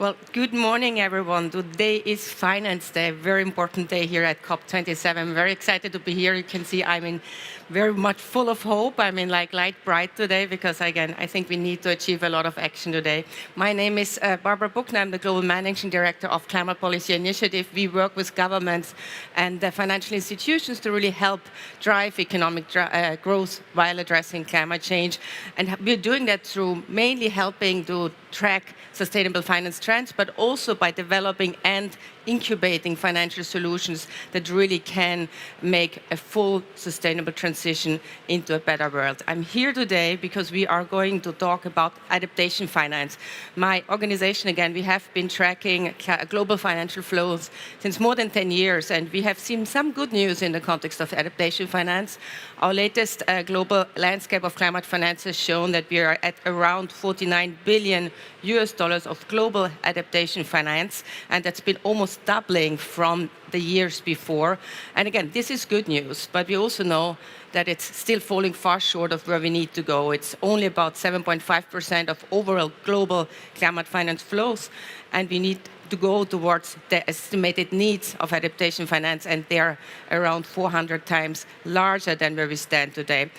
Well, good morning, everyone. Today is Finance Day, a very important day here at COP27. I'm very excited to be here. You can see I'm in very much full of hope. I'm in like light bright today because, again, I think we need to achieve a lot of action today. My name is Barbara Buchner. I'm the Global Managing Director of Climate Policy Initiative. We work with governments and financial institutions to really help drive economic growth while addressing climate change. And we're doing that through mainly helping to track sustainable finance trends, but also by developing and incubating financial solutions that really can make a full sustainable transition into a better world. I'm here today because we are going to talk about adaptation finance. My organization, again, we have been tracking global financial flows since more than 10 years, and we have seen some good news in the context of adaptation finance. Our latest global landscape of climate finance has shown that we are at around 49 billion US dollars of global adaptation finance, and that's been almost doubling from the years before. And again, this is good news, but we also know that it's still falling far short of where we need to go. It's only about 7.5% of overall global climate finance flows, and we need to go towards the estimated needs of adaptation finance, and they're around 400 times larger than where we stand today.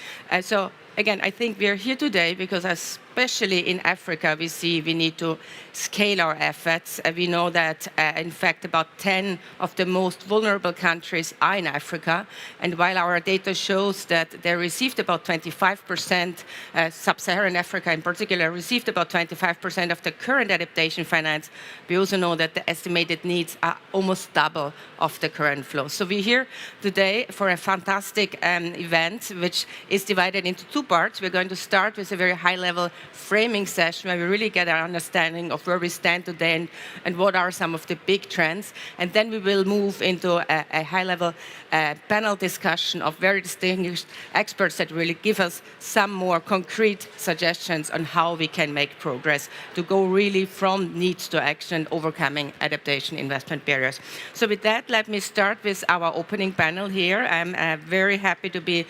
So again, I think we are here today because especially in Africa, we see we need to scale our efforts. We know that, in fact, about 10 of the most vulnerable countries are in Africa. And while our data shows that they received about 25%, sub-Saharan Africa in particular, received about 25% of the current adaptation finance, we also know that the estimated needs are almost double of the current flow. So we're here today for a fantastic event, which is divided into two parts. We're going to start with a very high-level framing session where we really get an understanding of where we stand today and what are some of the big trends. And then we will move into a high-level panel discussion of very distinguished experts that really give us some more concrete suggestions on how we can make progress to go really from needs to action and overcoming adaptation investment barriers. So with that, let me start with our opening panel here. I'm very happy to be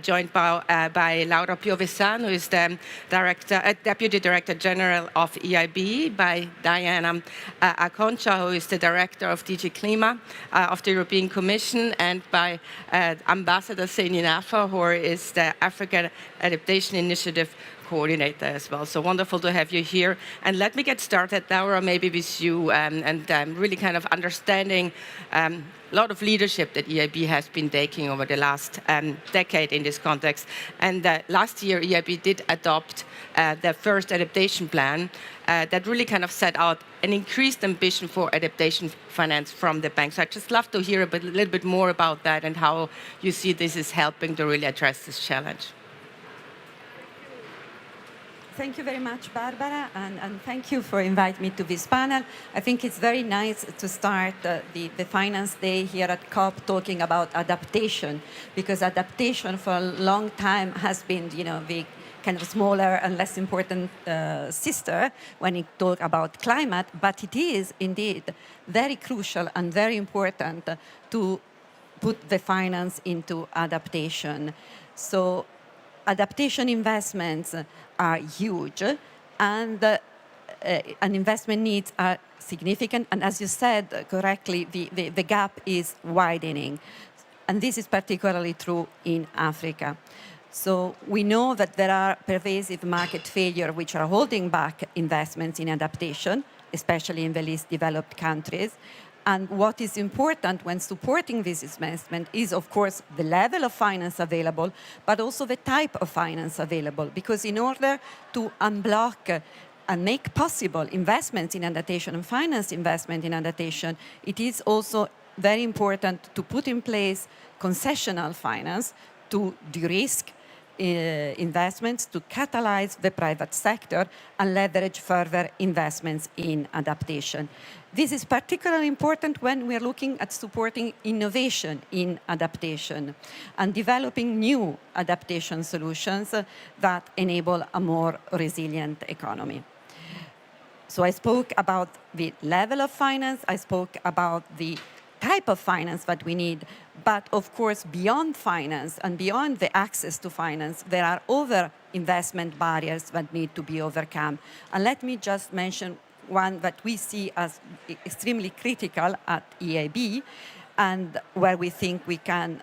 joined by Laura Piovesan, who is the Deputy Director General of EIB, by Diana Aconcha, who is the Director of DG Klima of the European Commission, and by Ambassador Seini Nafa, who is the African Adaptation Initiative coordinator as well. So wonderful to have you here. And let me get started, Laura, maybe with you, and really kind of understanding a lot of leadership that EIB has been taking over the last decade in this context. And last year, EIB did adopt the first adaptation plan that really kind of set out an increased ambition for adaptation finance from the bank. So I'd just love to hear a little bit more about that and how you see this is helping to really address this challenge. Thank you very much, Barbara, and thank you for inviting me to this panel. I think it's very nice to start the Finance Day here at COP talking about adaptation, because adaptation for a long time has been, the kind of smaller and less important sister when you talk about climate, but it is indeed very crucial and very important to put the finance into adaptation. So adaptation investments are huge, and investment needs are significant. And as you said correctly, the gap is widening. And this is particularly true in Africa. So we know that there are pervasive market failures which are holding back investments in adaptation, especially in the least developed countries. And what is important when supporting this investment is, of course, the level of finance available, but also the type of finance available. Because in order to unblock and make possible investments in adaptation and finance investment in adaptation, it is also very important to put in place concessional finance to de-risk investments, to catalyze the private sector and leverage further investments in adaptation. This is particularly important when we're looking at supporting innovation in adaptation and developing new adaptation solutions that enable a more resilient economy. So I spoke about the level of finance, I spoke about the type of finance that we need, but of course, beyond finance and beyond the access to finance, there are other investment barriers that need to be overcome. And let me just mention one that we see as extremely critical at EIB, and where we think we can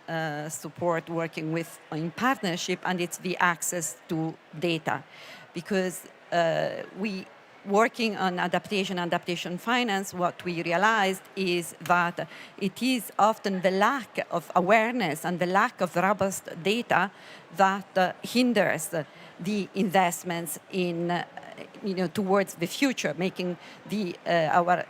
support working with in partnership, and it's the access to data. Because we working on adaptation finance, what we realized is that it is often the lack of awareness and the lack of robust data that hinders the investments in, towards the future, making our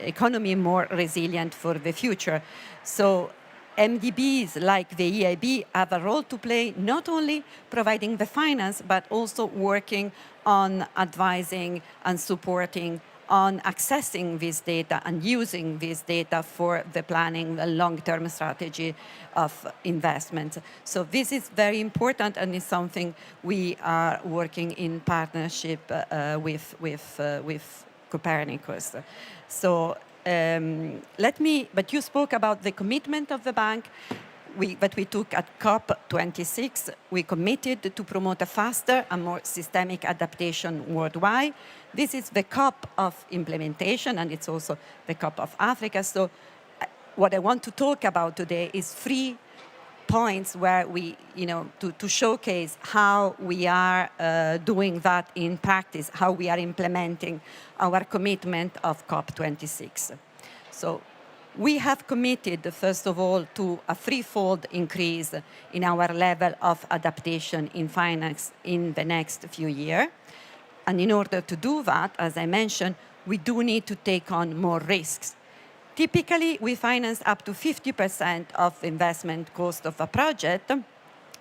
economy more resilient for the future. So MDBs like the EIB have a role to play, not only providing the finance, but also working on advising and supporting on accessing this data and using this data for the planning, the long-term strategy of investments. So this is very important, and is something we are working in partnership with Copernicus. So but you spoke about the commitment of the bank that we took at COP26. We committed to promote a faster and more systemic adaptation worldwide. This is the COP of implementation, and it's also the COP of Africa. So what I want to talk about today is 3 points where we, to showcase how we are doing that in practice, how we are implementing our commitment of COP26. So we have committed, first of all, to a 3-fold increase in our level of adaptation in finance in the next few years. And in order to do that, as I mentioned, we do need to take on more risks. Typically, we finance up to 50% of investment cost of a project,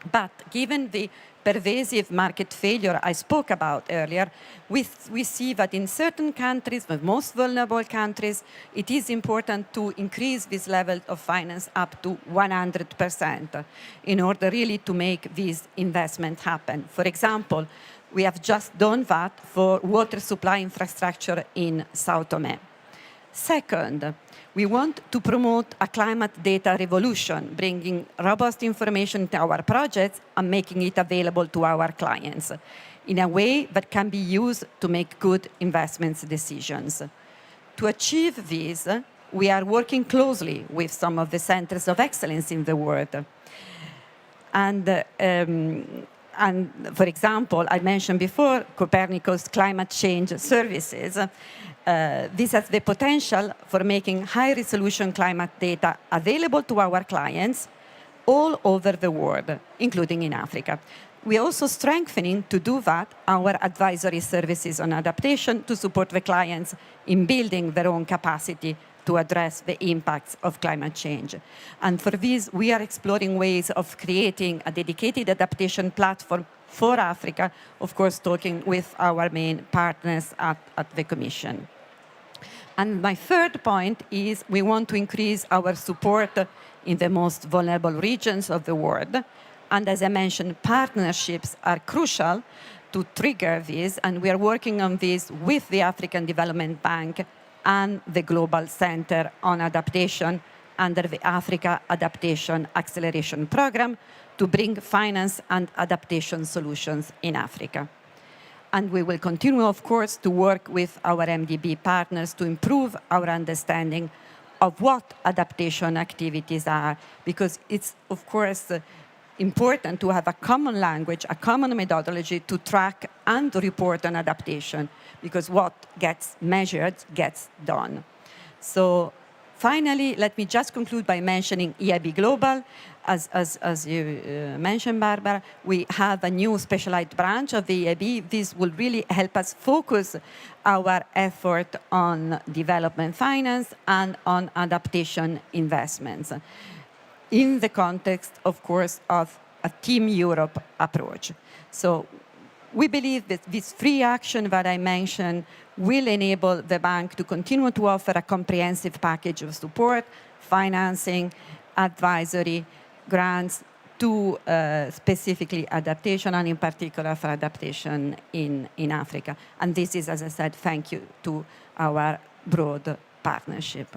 but given the pervasive market failure I spoke about earlier, we see that in certain countries, the most vulnerable countries, it is important to increase this level of finance up to 100% in order really to make these investments happen. For example, we have just done that for water supply infrastructure in Sao Tome. Second, we want to promote a climate data revolution, bringing robust information to our projects and making it available to our clients in a way that can be used to make good investment decisions. To achieve this, we are working closely with some of the centers of excellence in the world. And for example, I mentioned before, Copernicus Climate Change Services. This has the potential for making high-resolution climate data available to our clients all over the world, including in Africa. We are also strengthening, to do that, our advisory services on adaptation to support the clients in building their own capacity to address the impacts of climate change. And for this, we are exploring ways of creating a dedicated adaptation platform for Africa, of course, talking with our main partners at the Commission. And my third point is we want to increase our support in the most vulnerable regions of the world. And as I mentioned, partnerships are crucial to trigger this, and we are working on this with the African Development Bank and the Global Center on Adaptation under the Africa Adaptation Acceleration Program to bring finance and adaptation solutions in Africa. And we will continue, of course, to work with our MDB partners to improve our understanding of what adaptation activities are, because it's, of course, important to have a common language, a common methodology to track and report on adaptation, because what gets measured gets done. So finally, let me just conclude by mentioning EIB Global. As you mentioned, Barbara, we have a new specialized branch of the EIB. This will really help us focus our effort on development finance and on adaptation investments in the context, of course, of a Team Europe approach. So we believe that this free action that I mentioned will enable the bank to continue to offer a comprehensive package of support, financing, advisory, grants to specifically adaptation, and in particular for adaptation in Africa. And this is, as I said, thank you to our broad partnership.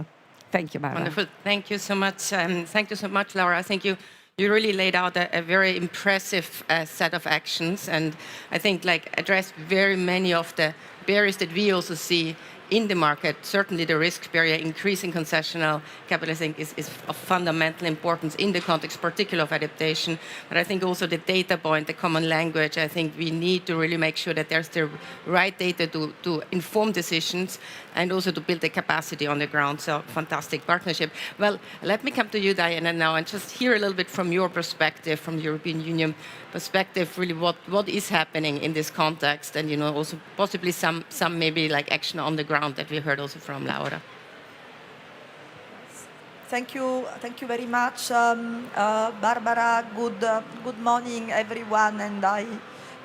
Thank you, Barbara. Wonderful. Thank you so much. Thank you so much, Laura. I think you really laid out a very impressive set of actions, and I think addressed very many of the barriers that we also see in the market, certainly the risk barrier, increasing concessional capital, I think is of fundamental importance in the context, particularly of adaptation. But I think also the data point, the common language, I think we need to really make sure that there's the right data to inform decisions and also to build the capacity on the ground. So fantastic partnership. Well, let me come to you, Diana, now and just hear a little bit from your perspective, from the European Union perspective, really what is happening in this context, and also possibly some maybe like action on the ground that we heard also from Laura. Thank you very much, Barbara. Good morning, everyone, and I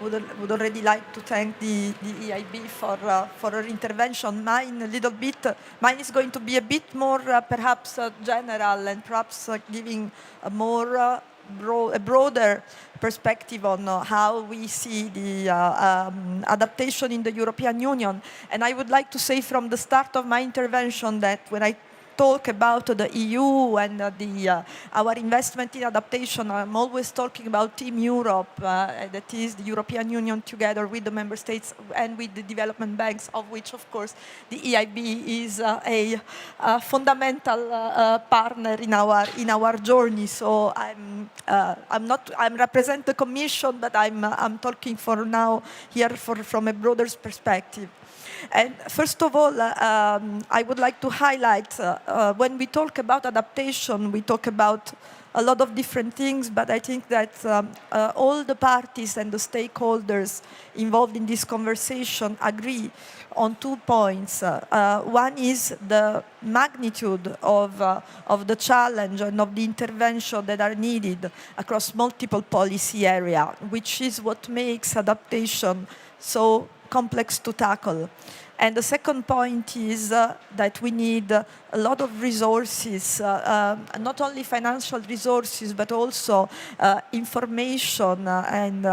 would already like to thank the EIB for her intervention. Mine is going to be a bit more perhaps general and perhaps giving a more a broader perspective on how we see the adaptation in the European Union. And I would like to say from the start of my intervention that when I talk about the EU and our investment in adaptation, I'm always talking about Team Europe, that is the European Union together with the member states and with the development banks, of which, of course, the EIB is a fundamental partner in our journey. So I'm represent the Commission, but I'm talking for now here from a broader perspective. And first of all, I would like to highlight, when we talk about adaptation, we talk about a lot of different things, but I think that all the parties and the stakeholders involved in this conversation agree on 2 points. One is the magnitude of the challenge and of the intervention that are needed across multiple policy areas, which is what makes adaptation so complex to tackle. And the second point is that we need a lot of resources, not only financial resources, but also information and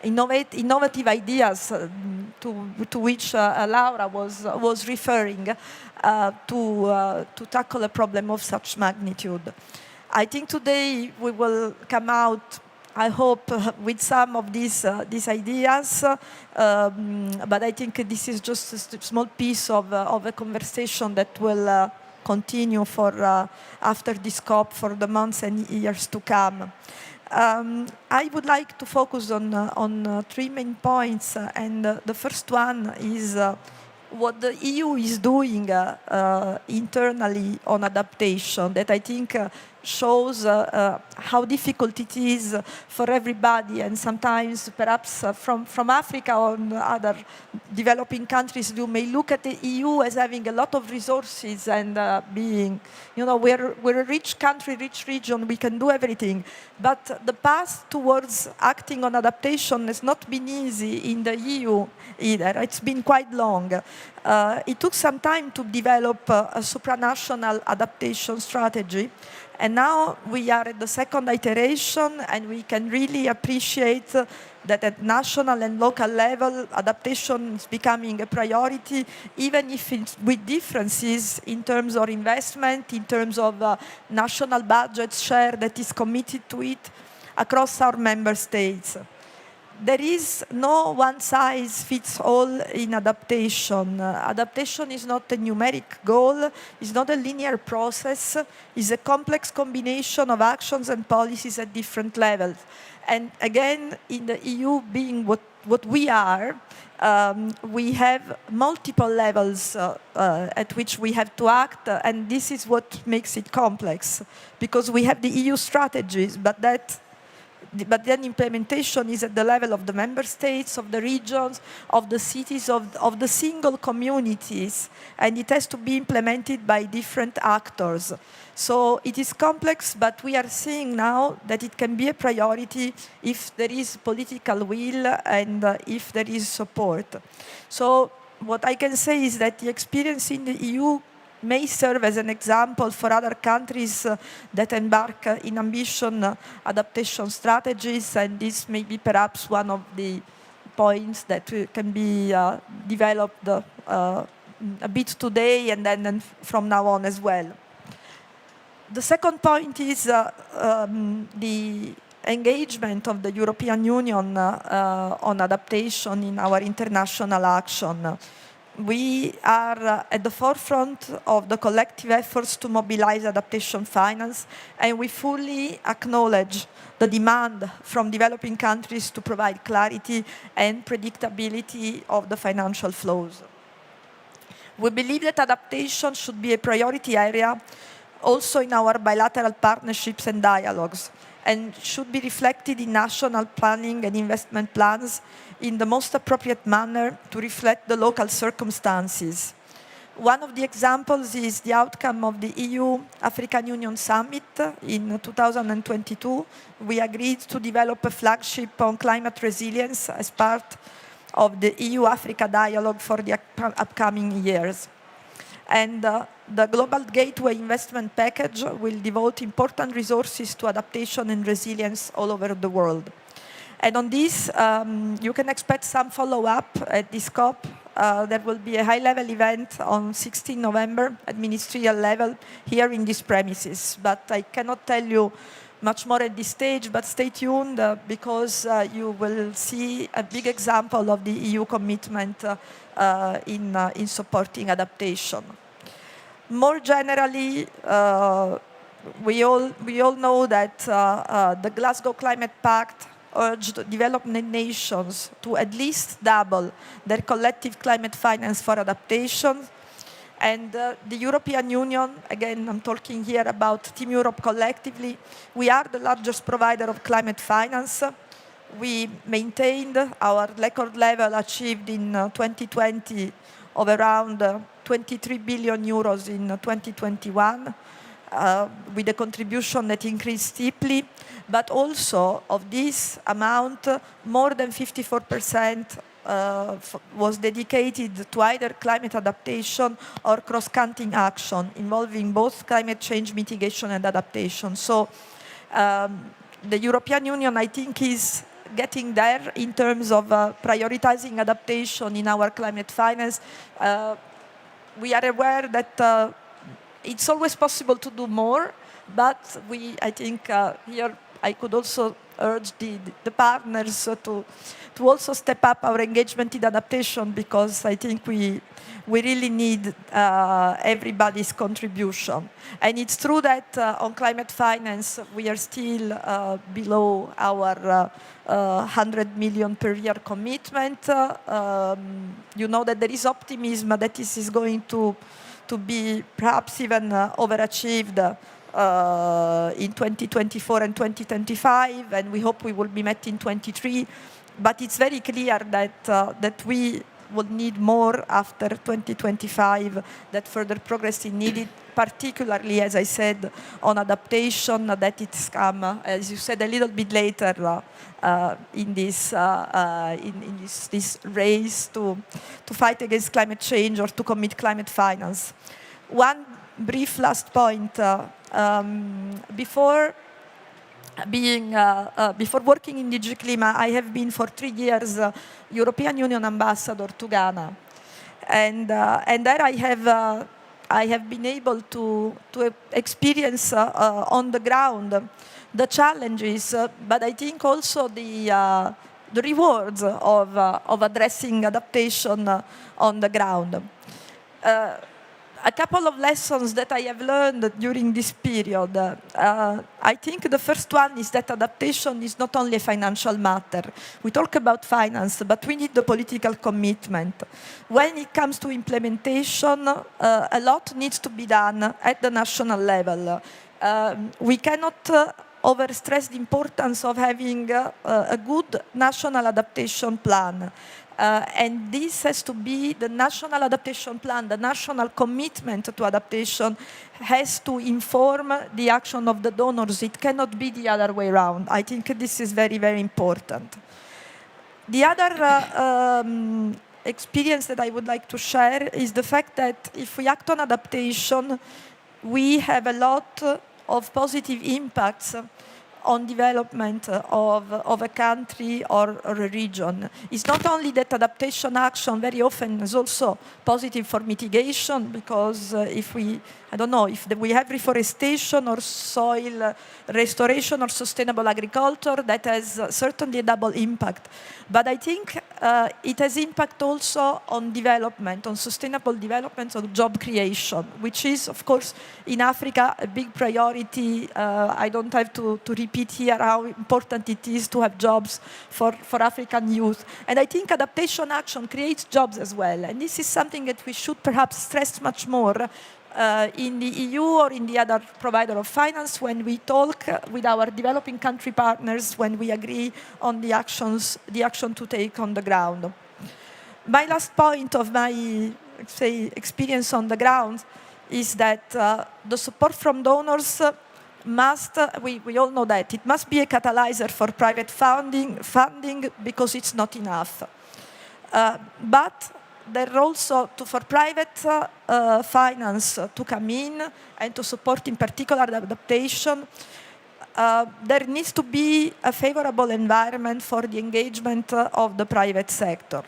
innovative ideas to which Laura was referring to tackle a problem of such magnitude. I think today we will come out, I hope, with some of these ideas, but I think this is just a small piece of a conversation that will continue for after this COP for the months and years to come. I would like to focus on 3 main points, and the first one is what the EU is doing internally on adaptation, that I think shows how difficult it is for everybody, and sometimes perhaps from Africa or other developing countries, you may look at the EU as having a lot of resources and being, we're a rich country, rich region, we can do everything. But the path towards acting on adaptation has not been easy in the EU either. It's been quite long. It took some time to develop a supranational adaptation strategy. And now we are at the second iteration, and we can really appreciate that at national and local level, adaptation is becoming a priority, even if it's with differences in terms of investment, in terms of national budget share that is committed to it across our member states. There is no one-size-fits-all in adaptation. Adaptation is not a numeric goal, it's not a linear process, it's a complex combination of actions and policies at different levels. And again, in the EU being what we are, we have multiple levels at which we have to act, and this is what makes it complex, because we have the EU strategies, but then implementation is at the level of the member states, of the regions, of the cities, of the single communities, and it has to be implemented by different actors. So it is complex, but we are seeing now that it can be a priority if there is political will and if there is support. So what I can say is that the experience in the EU may serve as an example for other countries that embark in ambitious adaptation strategies, and this may be perhaps one of the points that can be developed a bit today and then from now on as well. The second point is the engagement of the European Union on adaptation in our international action. We are at the forefront of the collective efforts to mobilize adaptation finance, and we fully acknowledge the demand from developing countries to provide clarity and predictability of the financial flows. We believe that adaptation should be a priority area also in our bilateral partnerships and dialogues, and should be reflected in national planning and investment plans in the most appropriate manner to reflect the local circumstances. One of the examples is the outcome of the EU-African Union Summit in 2022. We agreed to develop a flagship on climate resilience as part of the EU-Africa dialogue for the upcoming years. And the Global Gateway Investment Package will devote important resources to adaptation and resilience all over the world. And on this, you can expect some follow-up at this COP. There will be a high-level event on 16 November at ministerial level here in these premises. But I cannot tell you much more at this stage, but stay tuned because you will see a big example of the EU commitment in supporting adaptation. More generally, we all know that the Glasgow Climate Pact urged developing nations to at least double their collective climate finance for adaptation. And the European Union, again, I'm talking here about Team Europe collectively, we are the largest provider of climate finance. We maintained our record level achieved in 2020 of around 23 billion euros in 2021, with a contribution that increased steeply, but also of this amount, more than 54% was dedicated to either climate adaptation or cross-cutting action involving both climate change mitigation and adaptation. So the European Union, I think, is getting there in terms of prioritizing adaptation in our climate finance. We are aware that it's always possible to do more, but I think here I could also urge the partners to also step up our engagement in adaptation, because I think we really need everybody's contribution. And it's true that on climate finance, we are still below our 100 million per year commitment. You know that there is optimism that this is going to be perhaps even overachieved in 2024 and 2025, and we hope we will be met in 2023. But it's very clear that we will need more after 2025, that further progress is needed, particularly, as I said, on adaptation, that it's come, as you said, a little bit later in this race to fight against climate change or to commit climate finance. One brief last point. Before working in DG Clima, I have been for 3 years European Union ambassador to Ghana, and there I have been able to experience on the ground the challenges, but I think also the rewards of addressing adaptation on the ground. A couple of lessons that I have learned during this period. I think the first one is that adaptation is not only a financial matter. We talk about finance, but we need the political commitment. When it comes to implementation, a lot needs to be done at the national level. We cannot overstress the importance of having a good national adaptation plan. And this has to be the national adaptation plan, the national commitment to adaptation has to inform the action of the donors. It cannot be the other way around. I think this is very, very important. The other experience that I would like to share is the fact that if we act on adaptation, we have a lot of positive impacts on development of a country or a region. It's not only that adaptation action very often is also positive for mitigation, because if we I don't know if we have reforestation or soil restoration or sustainable agriculture, that has certainly a double impact. But I think it has impact also on development, on sustainable development, on job creation, which is, of course, in Africa, a big priority. I don't have to repeat here how important it is to have jobs for African youth. And I think adaptation action creates jobs as well. And this is something that we should perhaps stress much more in the EU or in the other provider of finance when we talk with our developing country partners, when we agree on the action to take on the ground. My last point of my, say, experience on the ground is that the support from donors must, we all know that, it must be a catalyzer for private funding because it's not enough. But there also, for private finance to come in and to support in particular the adaptation, there needs to be a favorable environment for the engagement of the private sector.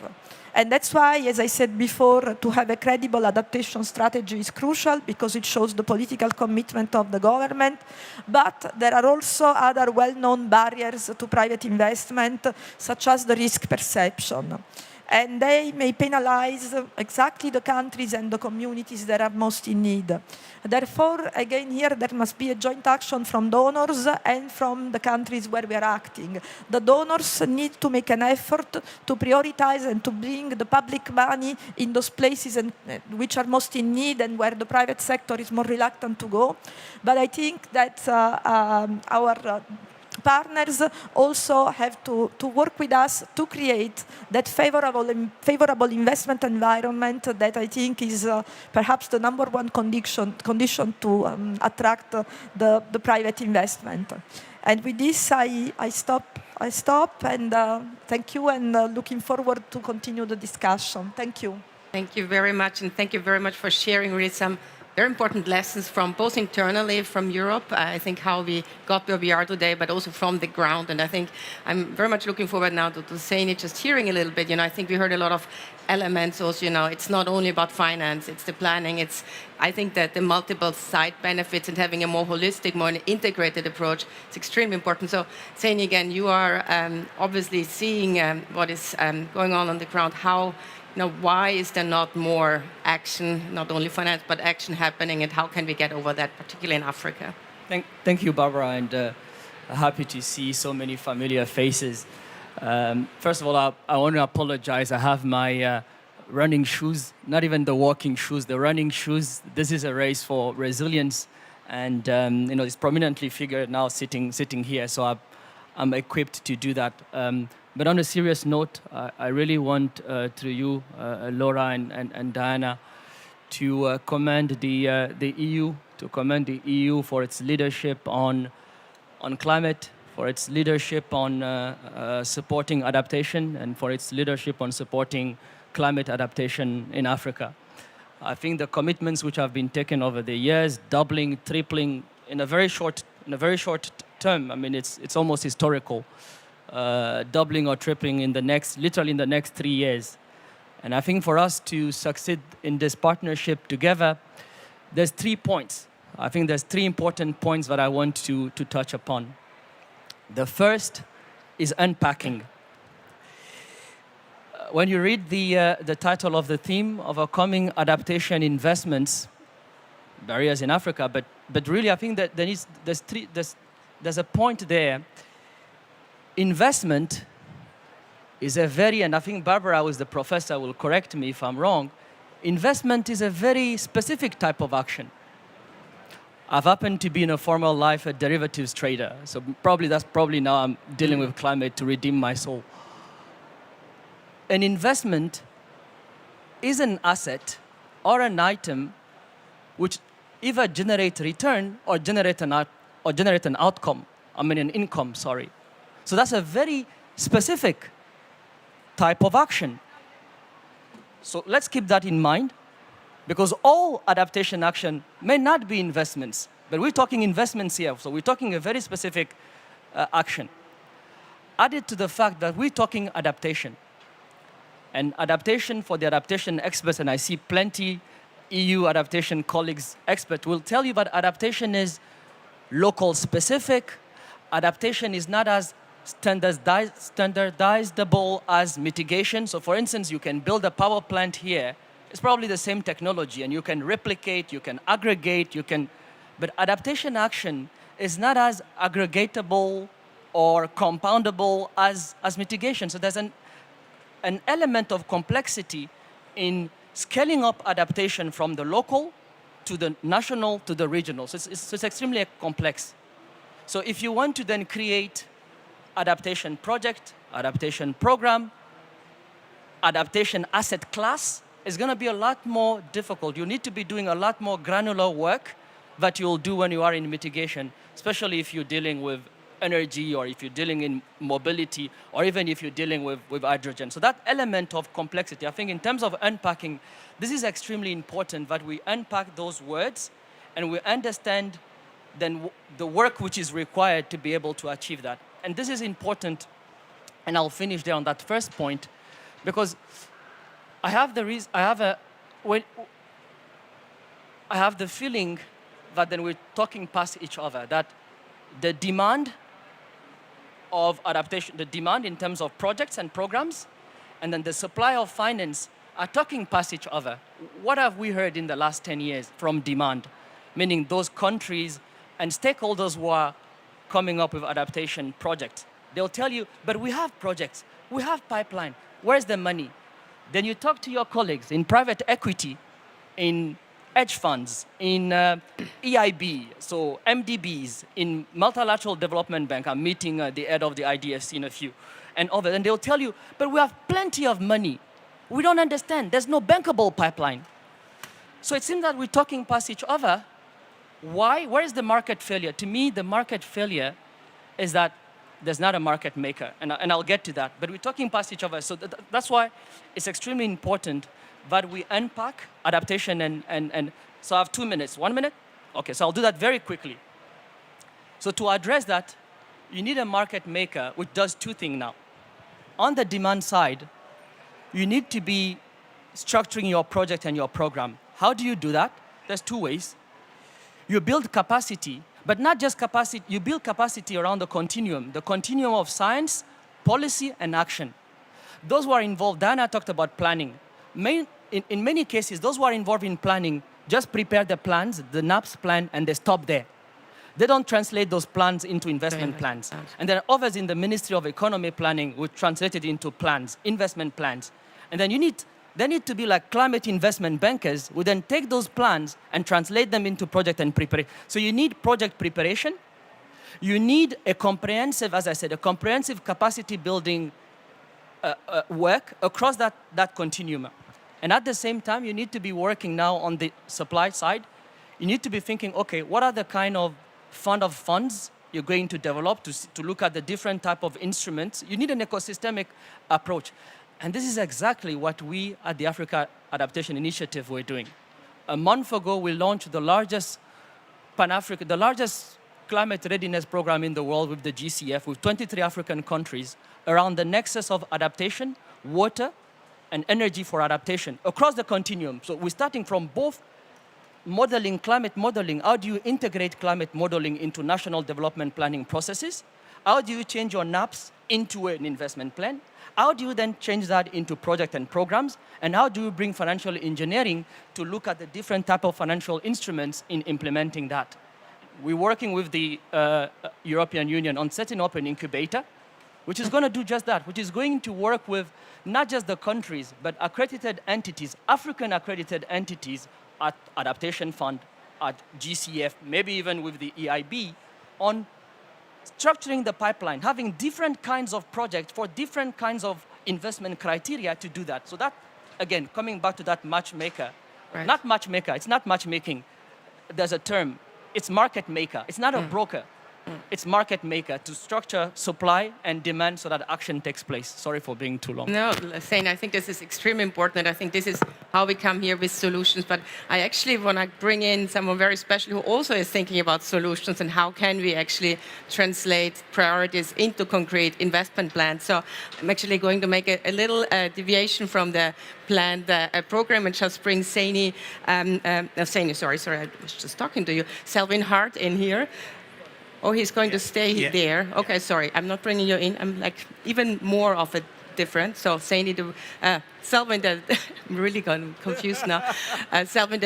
And that's why, as I said before, to have a credible adaptation strategy is crucial because it shows the political commitment of the government. But there are also other well-known barriers to private investment, such as the risk perception. And they may penalize exactly the countries and the communities that are most in need. Therefore, again, here there must be a joint action from donors and from the countries where we are acting. The donors need to make an effort to prioritize and to bring the public money in those places which are most in need and where the private sector is more reluctant to go. But I think that our partners also have to work with us to create that favorable investment environment that I think is perhaps the number one condition to attract the private investment. And with this, I stop and thank you, and looking forward to continue the discussion. Thank you. Thank you very much, and thank you very much for sharing really some very important lessons from both internally from Europe, I think how we got where we are today, but also from the ground. And I think I'm very much looking forward now to saying it, just hearing a little bit. I think we heard a lot of elements also, it's not only about finance, it's the planning, I think that the multiple side benefits and having a more holistic, more integrated approach is extremely important. So saying again, you are obviously seeing what is going on the ground, how why is there not more action, not only finance, but action happening, and how can we get over that, particularly in Africa? Thank you, Barbara, and happy to see so many familiar faces. First of all, I want to apologize. I have my running shoes, not even the walking shoes, the running shoes. This is a race for resilience, and it's prominently figured now sitting here, so I'm equipped to do that. But on a serious note, I really want, through you, Laura and Diana, to commend the EU, for its leadership on climate, for its leadership on supporting adaptation, and for its leadership on supporting climate adaptation in Africa. I think the commitments which have been taken over the years, doubling, tripling in a very short term. I mean, it's almost historical. Doubling or tripling literally in the next 3 years. And I think for us to succeed in this partnership together, there's 3 points. I think there's 3 important points that I want to touch upon. The first is unpacking. When you read the title of the theme of upcoming adaptation investments, barriers in Africa, but really I think that there's a point there. Investment is and I think Barbara, who is the professor, will correct me if I'm wrong, investment is a very specific type of action. I've happened to be in a formal life a derivatives trader, so that's probably now I'm dealing with climate to redeem my soul. An investment is an asset or an item which either generate return or generate an outcome, an income, sorry. So that's a very specific type of action. So let's keep that in mind, because all adaptation action may not be investments, but we're talking investments here, so we're talking a very specific action. Added to the fact that we're talking adaptation. And adaptation, for the adaptation experts, and I see plenty EU adaptation colleagues, expert, will tell you that adaptation is local specific. Adaptation is not as standardizable as mitigation. So for instance, you can build a power plant here. It's probably the same technology, and you can replicate, you can aggregate, but adaptation action is not as aggregatable or compoundable as mitigation. So there's an element of complexity in scaling up adaptation from the local to the national to the regional. So it's extremely complex. So if you want to then create adaptation project, adaptation program, adaptation asset class, it's going to be a lot more difficult. You need to be doing a lot more granular work that you'll do when you are in mitigation, especially if you're dealing with energy, or if you're dealing in mobility, or even if you're dealing with hydrogen. So that element of complexity, I think in terms of unpacking, this is extremely important that we unpack those words and we understand then the work which is required to be able to achieve that. And this is important, and I'll finish there on that first point, because I have the feeling that then we're talking past each other, that the demand of adaptation, the demand in terms of projects and programs, and then the supply of finance are talking past each other. What have we heard in the last 10 years from demand? Meaning those countries and stakeholders who are coming up with adaptation projects. They'll tell you, but we have projects, we have pipeline, where's the money? Then you talk to your colleagues in private equity, in hedge funds, in EIB, so MDBs, in multilateral development bank. I'm meeting the head of the IDFC in a few, and others, and they'll tell you, but we have plenty of money. We don't understand, there's no bankable pipeline. So it seems that we're talking past each other. Why? Where is the market failure? To me, the market failure is that there's not a market maker, and I'll get to that, but we're talking past each other. So that's why it's extremely important that we unpack adaptation and so I have 2 minutes. 1 minute? Okay, so I'll do that very quickly. So to address that, you need a market maker which does two things now. On the demand side, you need to be structuring your project and your program. How do you do that? There's two ways. You build capacity, but not just capacity, you build capacity around the continuum of science, policy, and action. Those who are involved, Diana talked about planning. In many cases, those who are involved in planning just prepare the plans, the NAPS plan, and they stop there. They don't translate those plans into investment plans. And there are others in the Ministry of Economy Planning who translate it into plans, investment plans. And then they need to be like climate investment bankers who then take those plans and translate them into project and preparation. So you need project preparation. You need a comprehensive, as I said, a comprehensive capacity building work across that continuum. And at the same time, you need to be working now on the supply side. You need to be thinking, okay, what are the kind of funds you're going to develop to look at the different type of instruments? You need an ecosystemic approach. And this is exactly what we at the Africa Adaptation Initiative were doing. A month ago, we launched the largest climate readiness program in the world with the GCF, with 23 African countries, around the nexus of adaptation, water, and energy for adaptation across the continuum. So we're starting from both modeling, climate modeling. How do you integrate climate modeling into national development planning processes? How do you change your NAPS into an investment plan? How do you then change that into project and programs? And how do you bring financial engineering to look at the different type of financial instruments in implementing that? We're working with the European Union on setting up an incubator, which is going to do just that, which is going to work with not just the countries, but accredited entities, African accredited entities at Adaptation Fund, at GCF, maybe even with the EIB, on structuring the pipeline, having different kinds of projects for different kinds of investment criteria to do that. So that, again, coming back to that matchmaker, Right. Not matchmaker, it's not matchmaking. There's a term, it's market maker. It's not a broker. It's market maker to structure supply and demand so that action takes place. Sorry for being too long. No, Hussein, I think this is extremely important. I think this is how we come here with solutions. But I actually want to bring in someone very special who also is thinking about solutions and how can we actually translate priorities into concrete investment plans. So I'm actually going to make a little deviation from the planned program and just bring Saini, sorry, I was just talking to you, Selvin Hart in here. Oh, he's going to stay there. Okay, sorry, I'm not bringing you in. I'm like even more of a different. So Saini, Selvin, I'm really confused now. Selvin,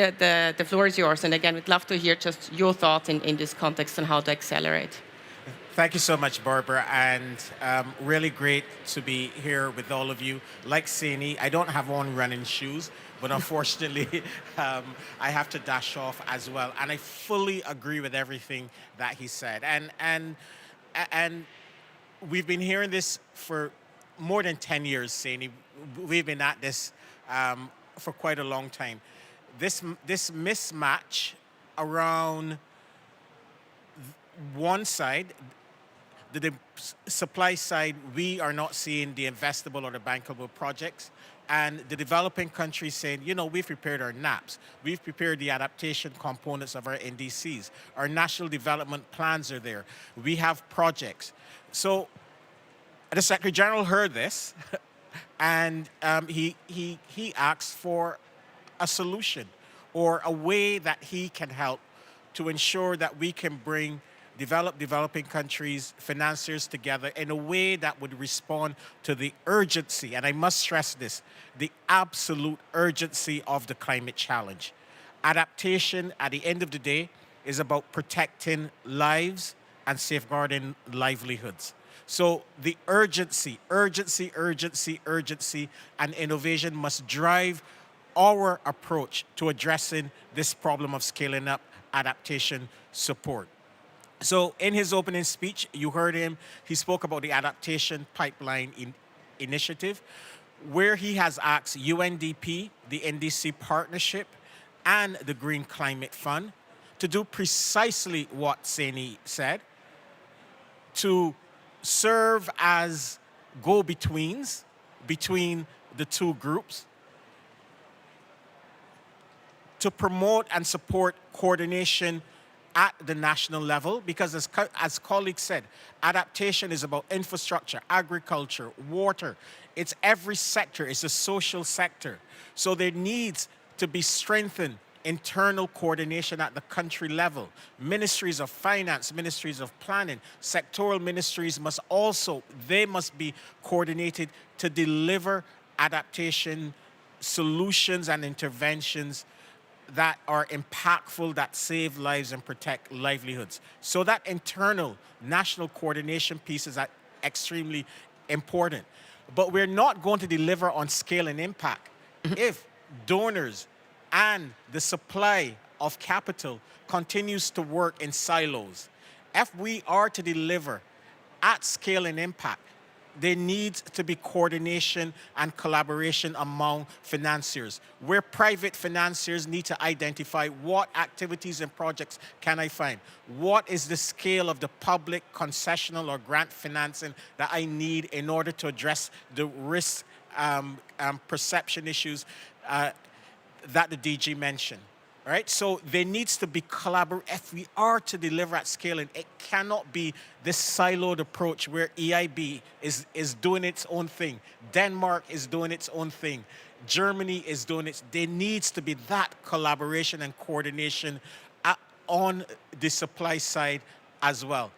the floor is yours. And again, we'd love to hear just your thoughts in this context and how to accelerate. Thank you so much, Barbara, and really great to be here with all of you. Like Saini, I don't have on running shoes, but unfortunately, I have to dash off as well. And I fully agree with everything that he said. And we've been hearing this for more than 10 years, Saini. We've been at this for quite a long time. This mismatch around one side, the supply side, we are not seeing the investable or the bankable projects. And the developing countries saying, you know, we've prepared our NAPs. We've prepared the adaptation components of our NDCs. Our national development plans are there. We have projects. So the Secretary General heard this, and he asked for a solution or a way that he can help to ensure that we can bring developing countries, financiers together in a way that would respond to the urgency, and I must stress this, the absolute urgency of the climate challenge. Adaptation, at the end of the day, is about protecting lives and safeguarding livelihoods. So the urgency, and innovation must drive our approach to addressing this problem of scaling up adaptation support. So in his opening speech, you heard him, he spoke about the adaptation pipeline initiative, where he has asked UNDP, the NDC partnership, and the Green Climate Fund to do precisely what Saini said, to serve as go-betweens between the two groups, to promote and support coordination at the national level, because as colleagues said, adaptation is about infrastructure, agriculture, water. It's every sector, it's a social sector. So there needs to be strengthened internal coordination at the country level. Ministries of finance, ministries of planning, sectoral ministries must be coordinated to deliver adaptation solutions and interventions that are impactful, that save lives and protect livelihoods. So that internal national coordination piece is extremely important. But we're not going to deliver on scale and impact if donors and the supply of capital continues to work in silos. If we are to deliver at scale and impact, there needs to be coordination and collaboration among financiers, where private financiers need to identify what activities and projects can I find, what is the scale of the public concessional or grant financing that I need in order to address the risk perception issues that the DG mentioned. Right? So there needs to be collaboration. If we are to deliver at scale, and it cannot be this siloed approach where EIB is doing its own thing, Denmark is doing its own thing, Germany is doing its. There needs to be that collaboration and coordination on the supply side as well.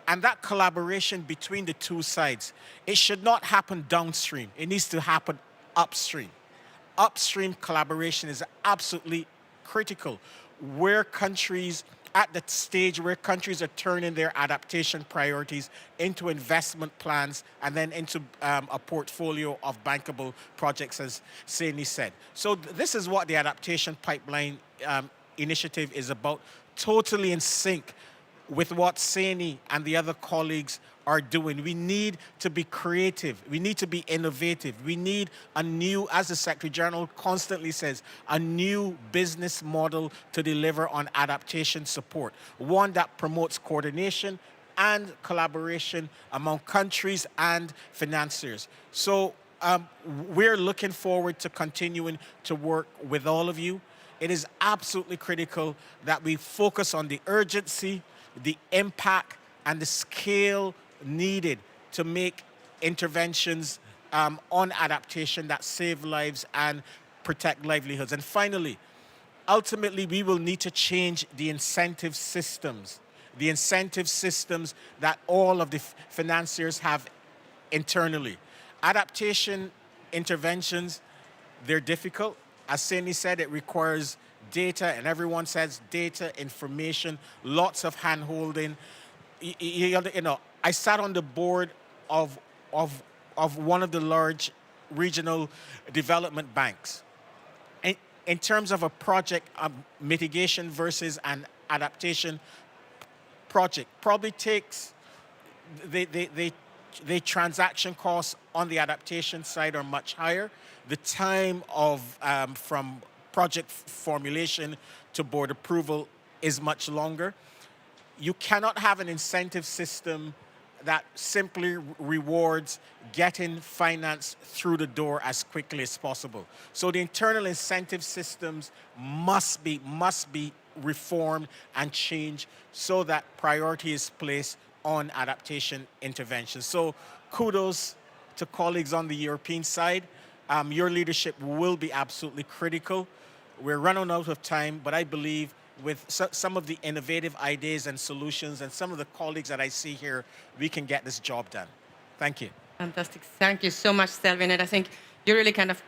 And that collaboration between the two sides, it should not happen downstream. It needs to happen upstream. Upstream collaboration is absolutely critical, where countries, at the stage where countries are turning their adaptation priorities into investment plans and then into a portfolio of bankable projects, as Saini said. So this is what the adaptation pipeline initiative is about, totally in sync with what Saini and the other colleagues are doing. We need to be creative. We need to be innovative. We need a new, as the Secretary General constantly says, a new business model to deliver on adaptation support, one that promotes coordination and collaboration among countries and financiers. So we're looking forward to continuing to work with all of you. It is absolutely critical that we focus on the urgency, the impact, and the scale needed to make interventions on adaptation that save lives and protect livelihoods. And finally, ultimately, we will need to change the incentive systems that all of the financiers have internally. Adaptation interventions, they're difficult. As Sani said, it requires data, and everyone says data, information, lots of hand-holding. You know, I sat on the board of one of the large regional development banks. In terms of a project mitigation versus an adaptation project, probably takes the transaction costs on the adaptation side are much higher. The time of from project formulation to board approval is much longer. You cannot have an incentive system that simply rewards getting finance through the door as quickly as possible. So the internal incentive systems must be reformed and changed so that priority is placed on adaptation interventions. So kudos to colleagues on the European side. Your leadership will be absolutely critical. We're running out of time, but I believe with some of the innovative ideas and solutions and some of the colleagues that I see here, we can get this job done. Thank you. Fantastic. Thank you so much, Selvin. And I think you really kind of,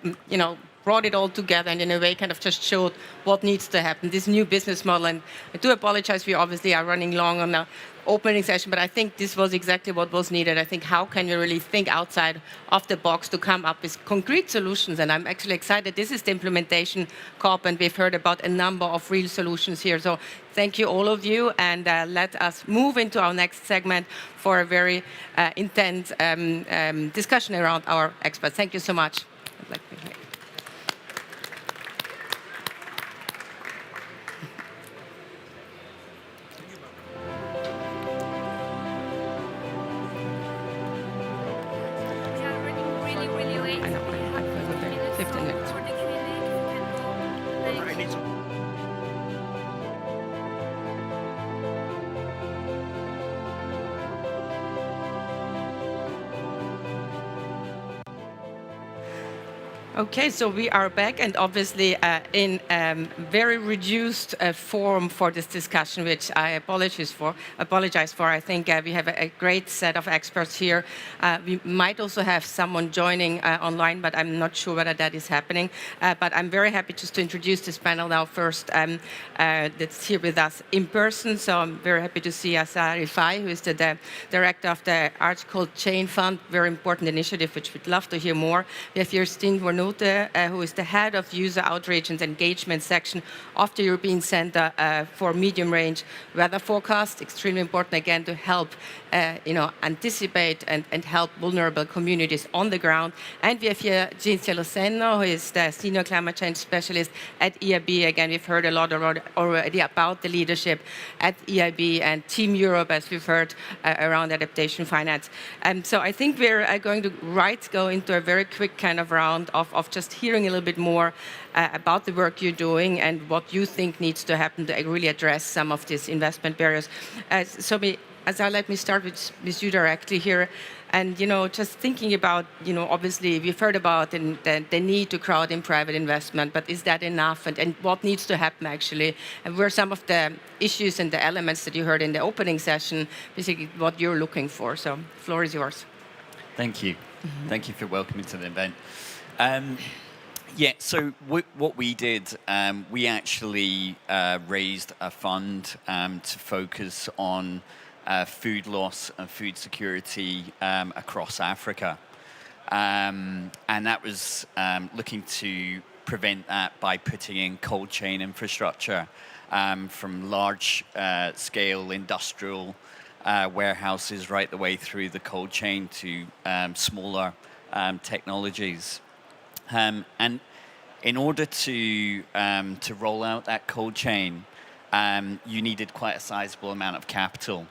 brought it all together and in a way kind of just showed what needs to happen, this new business model. And I do apologize, we obviously are running long on the opening session, but I think this was exactly what was needed. I think how can you really think outside of the box to come up with concrete solutions? And I'm actually excited. This is the implementation COP, and we've heard about a number of real solutions here. So thank you, all of you, and let us move into our next segment for a very intense discussion around our experts. Thank you so much. Okay, so we are back, and obviously in very reduced form for this discussion, which I apologize for. I think we have a great set of experts here. We might also have someone joining online, but I'm not sure whether that is happening. But I'm very happy just to introduce this panel now first that's here with us in person. So I'm very happy to see Asa Rifai, who is the director of the Arts Cold Chain Fund, very important initiative, which we'd love to hear more. We have here Stijn Vernoot, who is the head of user outreach and engagement section of the European Center for Medium Range Weather Forecast. Extremely important, again, to help anticipate and help vulnerable communities on the ground. And we have here Jean Celoseno, who is the senior climate change specialist at EIB. Again, we've heard a lot already about the leadership at EIB and Team Europe, as we've heard, around adaptation finance. So I think we're going to go into a very quick kind of round of just hearing a little bit more about the work you're doing and what you think needs to happen to really address some of these investment barriers. Let me start with you directly here. And, just thinking about, obviously we've heard about the need to crowd in private investment, but is that enough? And what needs to happen actually? And where some of the issues and the elements that you heard in the opening session, basically what you're looking for. So the floor is yours. Thank you. Mm-hmm. Thank you for welcoming to the event. So what we did, we actually raised a fund to focus on food loss and food security across Africa. And that was looking to prevent that by putting in cold chain infrastructure from large-scale industrial warehouses right the way through the cold chain to smaller technologies. And in order to roll out that cold chain, you needed quite a sizable amount of capital.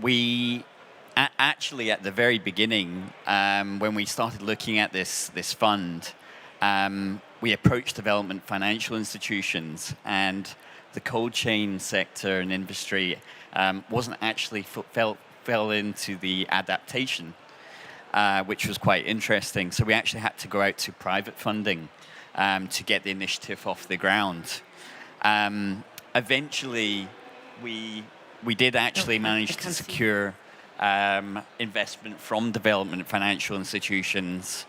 We Actually, at the very beginning, when we started looking at this fund, we approached development financial institutions, and the cold chain sector and industry wasn't actually fell into the adaptation, which was quite interesting. So we actually had to go out to private funding to get the initiative off the ground. Eventually, we did actually manage to secure investment from development financial institutions,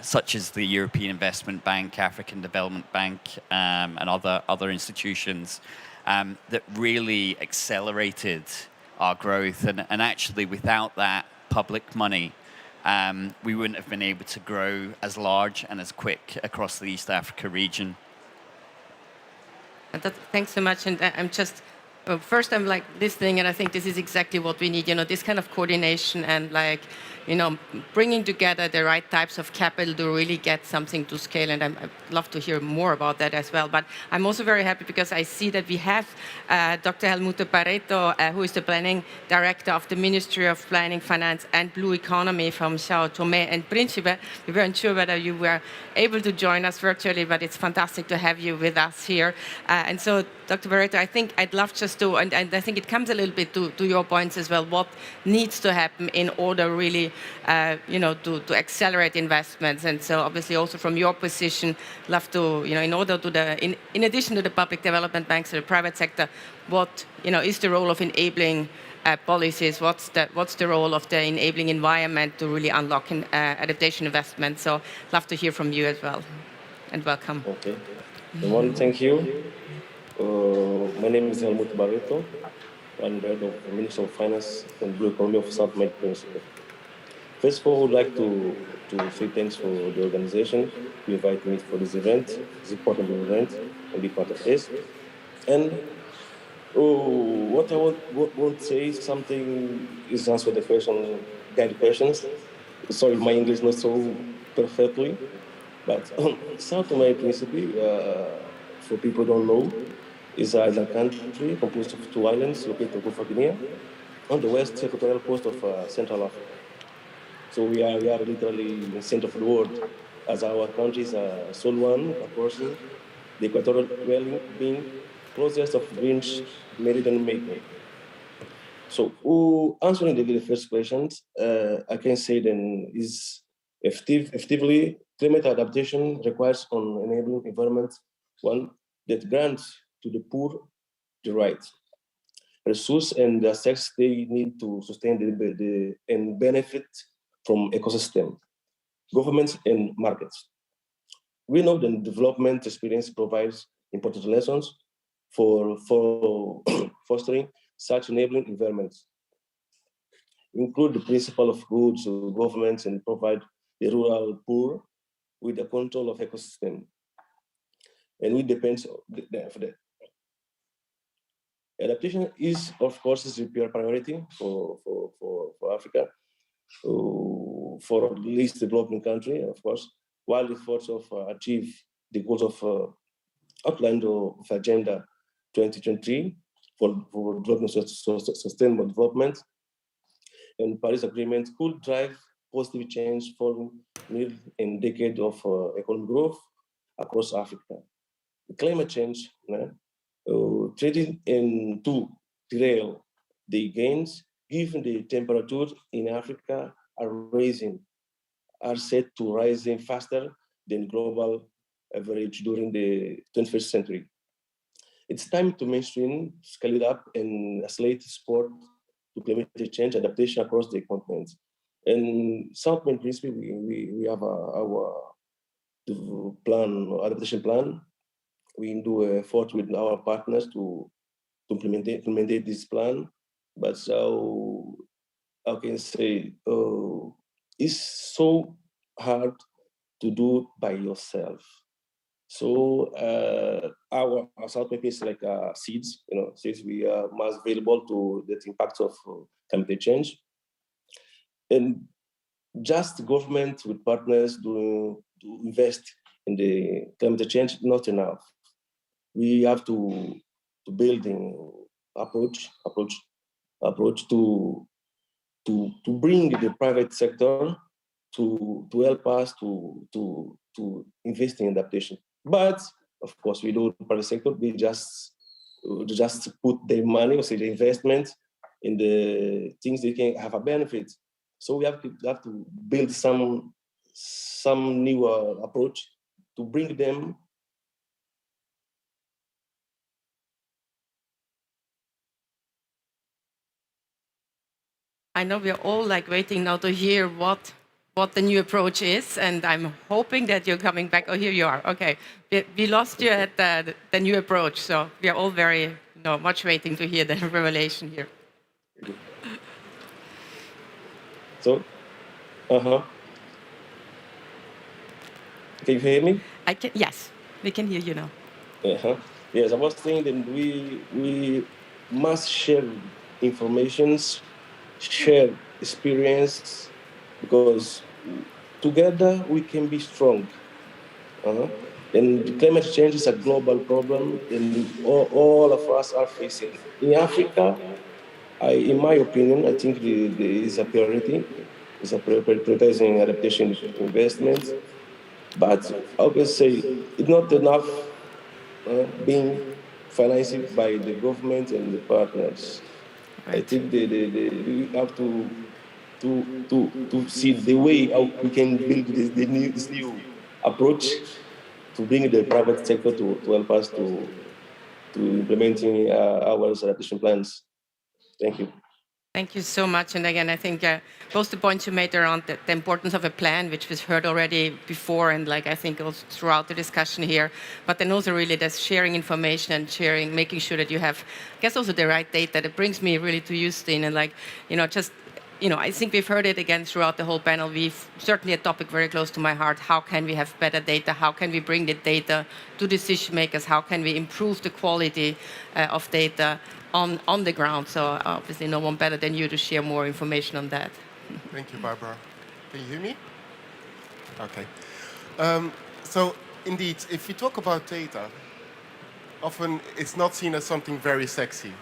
such as the European Investment Bank, African Development Bank, and other institutions that really accelerated our growth. And actually, without that public money, we wouldn't have been able to grow as large and as quick across the East Africa region. Thanks so much. And I'm just, first I'm like listening, and I think this is exactly what we need, this kind of coordination and bringing together the right types of capital to really get something to scale. And I'd love to hear more about that as well. But I'm also very happy because I see that we have Dr. Helmut Barreto, who is the planning director of the Ministry of Planning, Finance and Blue Economy from Sao Tome and Principe. We weren't sure whether you were able to join us virtually, but it's fantastic to have you with us here. And so, Dr. Barreto, I think I'd love just to, and I think it comes a little bit to your points as well, what needs to happen in order really to accelerate investments. And so obviously also from your position, love to, in order to in addition to the public development banks or the private sector, what, is the role of enabling policies? What's the role of the enabling environment to really unlock adaptation investment? So love to hear from you as well. And welcome. Okay. Good morning, thank you. My name is Helmut Barreto. I'm the head of the Ministry of Finance and Blue Economy of South Med Principe. First of all, I would like to say thanks for the organization to invite me for this event, this important event, and be part of this. And what I want to say something is answer the question, guide questions. Sorry, my English not so perfectly, but South Tome and Principe, for people who don't know, is an island country composed of 2 islands located in Gulf of Guinea on the west equatorial coast of Central Africa. So we are literally in the center of the world, as our countries are sole one, approaching the equatorial being closest of Greenwich Meridian making. So answering the first questions, I can say then is effectively climate adaptation requires on enabling environment one that grants to the poor the right resource and the assets they need to sustain and benefit from ecosystem, governments and markets. We know that development experience provides important lessons for fostering such enabling environments, include the principle of good governments and provide the rural poor with the control of ecosystem. And we depend for that. Adaptation is, of course, a priority for Africa, for at least developing country, of course, while efforts of achieve the goals of outlined of Agenda 2023 for development, sustainable development, and Paris Agreement could drive positive change for nearly a decade of economic growth across Africa. Climate change, threatening to derail the gains, given the temperatures in Africa are set to rising faster than global average during the 21st century. It's time to mainstream, scale it up, and accelerate sport to climate change adaptation across the continent. And South Main Principe, we have our adaptation plan. We do effort with our partners to implement this plan. But so I can say it's so hard to do by yourself. So our South Main is like seeds, seeds we are most available to the impact of climate change. And just government with partners to invest in the climate change, not enough. We have to build an approach to to bring the private sector to help us to invest in adaptation. But of course, we do private sector. We just put their money, or say the investment, in the things they can have a benefit. So we have to build some new approach to bring them. I know we're all like waiting now to hear what the new approach is, and I'm hoping that you're coming back. Oh, here you are. Okay, we lost you at the new approach, so we are all very much waiting to hear the revelation here. So, can you hear me? Yes, we can hear you now. Yes, I was saying that we must share informations, share experience, because together we can be strong. And climate change is a global problem, and all of us are facing. In Africa, in my opinion, I think there is a priority. It's a prioritizing adaptation investments. But I would say it's not enough being financed by the government and the partners. Right. I think we have to see the way how we can build this new approach to bring the private sector to help us to implementing our adaptation plans. Thank you. Thank you so much. And again, I think both the points you made around the importance of a plan, which was heard already before, and like I think also throughout the discussion here, but then also really this sharing information and sharing, making sure that you have, I guess, also the right data. That brings me really to you, Steen, and like, I think we've heard it again throughout the whole panel. We've certainly a topic very close to my heart. How can we have better data? How can we bring the data to decision makers? How can we improve the quality of data on the ground? So obviously no one better than you to share more information on that. Thank you, Barbara. Can you hear me? Okay. So indeed, if we talk about data, often it's not seen as something very sexy.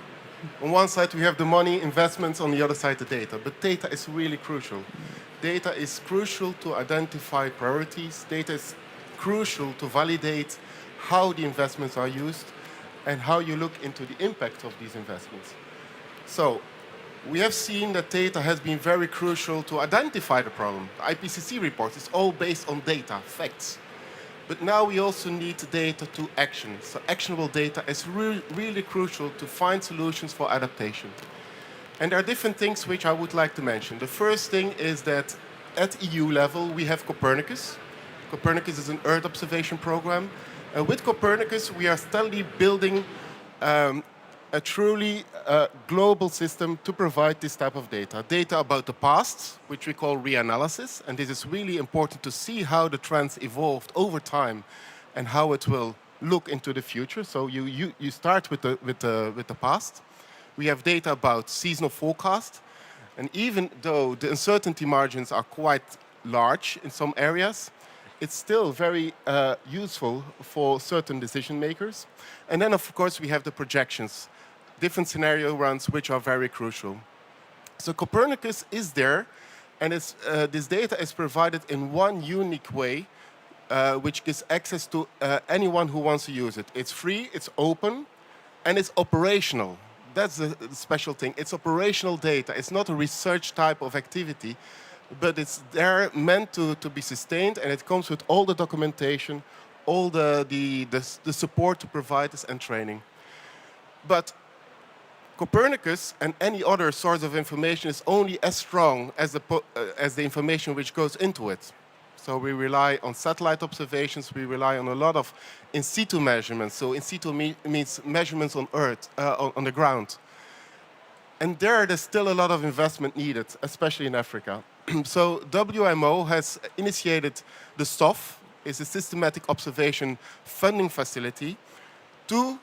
On one side, we have the money, investments, on the other side, the data. But data is really crucial. Data is crucial to identify priorities. Data is crucial to validate how the investments are used and how you look into the impact of these investments. So we have seen that data has been very crucial to identify the problem. The IPCC report is all based on data, facts. But now we also need data to action. So actionable data is really crucial to find solutions for adaptation. And there are different things which I would like to mention. The first thing is that at EU level, we have Copernicus. Copernicus is an Earth observation program. With Copernicus, we are steadily building a truly global system to provide this type of data. Data about the past, which we call reanalysis, and this is really important to see how the trends evolved over time and how it will look into the future. So you start with the past. We have data about seasonal forecast, and even though the uncertainty margins are quite large in some areas, it's still very useful for certain decision makers. And then, of course, we have the projections, different scenario runs, which are very crucial. So Copernicus is there, and this data is provided in one unique way, which gives access to anyone who wants to use it. It's free, it's open, and it's operational. That's the special thing. It's operational data. It's not a research type of activity, but it's there meant to be sustained, and it comes with all the documentation, all the support to provide this and training. But Copernicus and any other source of information is only as strong as the information which goes into it. So we rely on satellite observations, we rely on a lot of in situ measurements. So in situ means measurements on Earth, on the ground. And there's still a lot of investment needed, especially in Africa. So WMO has initiated the SOF, is a systematic observation funding facility, to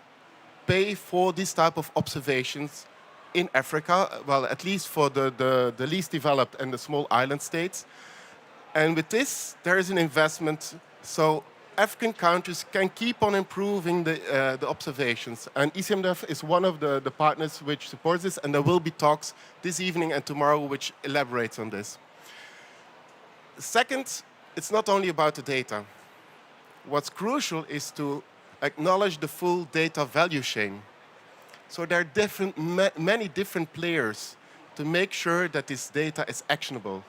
pay for this type of observations in Africa, well, at least for the least developed and the small island states. And with this, there is an investment. So African countries can keep on improving the observations. And ECMDF is one of the partners which supports this, and there will be talks this evening and tomorrow which elaborates on this. Second, it's not only about the data. What's crucial is to acknowledge the full data value chain. So there are many different players to make sure that this data is actionable.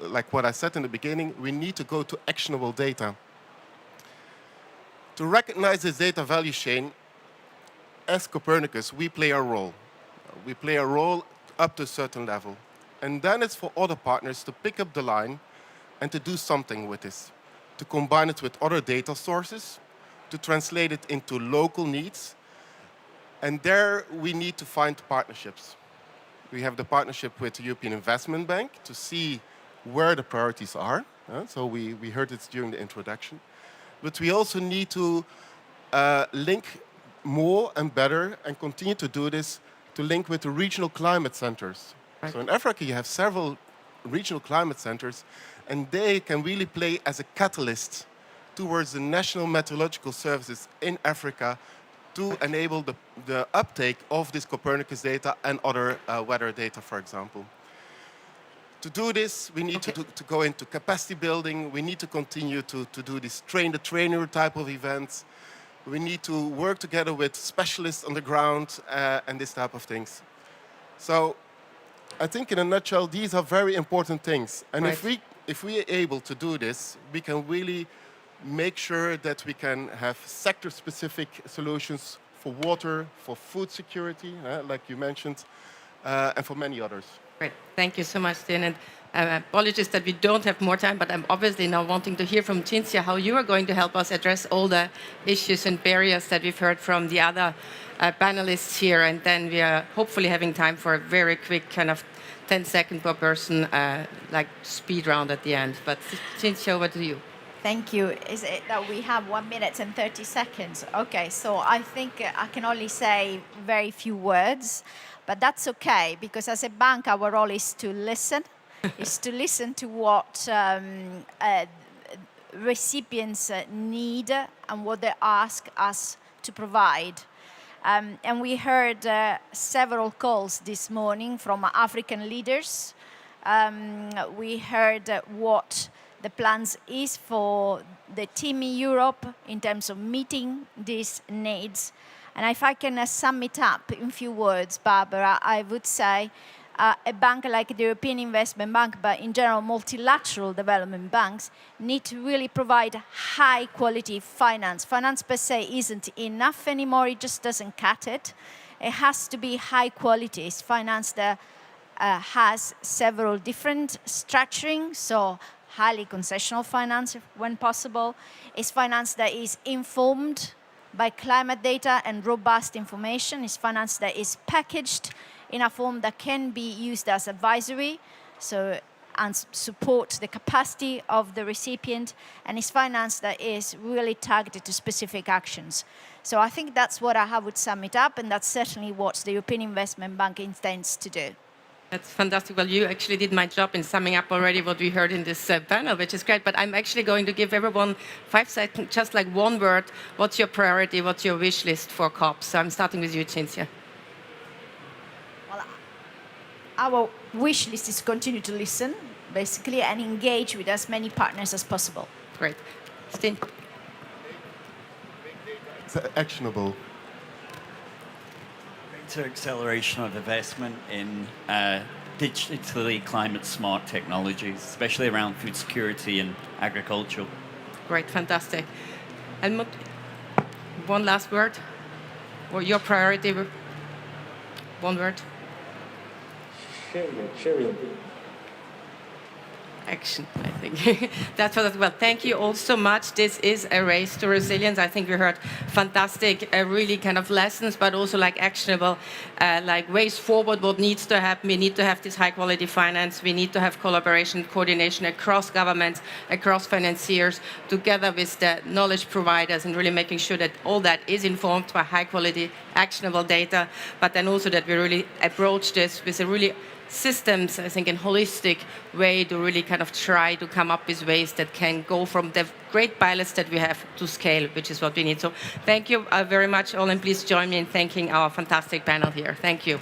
Like what I said in the beginning, we need to go to actionable data. To recognize this data value chain, as Copernicus, we play a role. We play a role up to a certain level. And then it's for other partners to pick up the line and to do something with this, to combine it with other data sources, to translate it into local needs. And there we need to find partnerships. We have the partnership with the European Investment Bank to see where the priorities are. So we heard it during the introduction. But we also need to link more and better and continue to do this to link with the regional climate centers. Right. So in Africa, you have several regional climate centers, and they can really play as a catalyst towards the national meteorological services in Africa to enable the uptake of this Copernicus data and other weather data, for example. To do this, we need to go into capacity building. We need to continue to do this train-the-trainer type of events. We need to work together with specialists on the ground and this type of things. So I think in a nutshell, these are very important things. And right. if we are able to do this, we can really make sure that we can have sector-specific solutions for water, for food security, like you mentioned, and for many others. Great. Thank you so much, Tin. And apologies that we don't have more time, but I'm obviously now wanting to hear from Cinzia how you are going to help us address all the issues and barriers that we've heard from the other panelists here. And then we are hopefully having time for a very quick kind of 10-second per person, like speed round at the end. But Cinzia, over to you. Thank you. Is it that we have 1 minute and 30 seconds? Okay, so I think I can only say very few words. But that's okay, because as a bank, our role is to listen, is to listen to what recipients need and what they ask us to provide. And we heard several calls this morning from African leaders. We heard what the plans is for the team in Europe in terms of meeting these needs. And if I can sum it up in a few words, Barbara, I would say a bank like the European Investment Bank, but in general multilateral development banks, need to really provide high-quality finance. Finance per se isn't enough anymore. It just doesn't cut it. It has to be high quality. It's finance that has several different structuring, so highly concessional finance when possible. It's finance that is informed by climate data and robust information. Is finance that is packaged in a form that can be used as advisory, and support the capacity of the recipient, and is finance that is really targeted to specific actions. So I think that's what I would sum it up, and that's certainly what the European Investment Bank intends to do. That's fantastic. Well, you actually did my job in summing up already what we heard in this panel, which is great. But I'm actually going to give everyone 5 seconds, just like one word. What's your priority? What's your wish list for COP? So I'm starting with you, Cinzia. Well, our wish list is continue to listen, basically, and engage with as many partners as possible. Great. Stin? It's actionable. Acceleration of investment in digitally climate-smart technologies, especially around food security and agriculture. Great, fantastic. And one last word, or your priority, one word? Sharing. Action, I think. That's what as well. Thank you all so much. This is a race to resilience. I think we heard fantastic, really kind of lessons, but also like actionable, like ways forward, what needs to happen. We need to have this high quality finance. We need to have collaboration, coordination across governments, across financiers, together with the knowledge providers, and really making sure that all that is informed by high quality, actionable data, but then also that we really approach this with a really systems, I think, in holistic way to really kind kind of try to come up with ways that can go from the great pilots that we have to scale, which is what we need. So thank you very much all, and please join me in thanking our fantastic panel here. Thank you.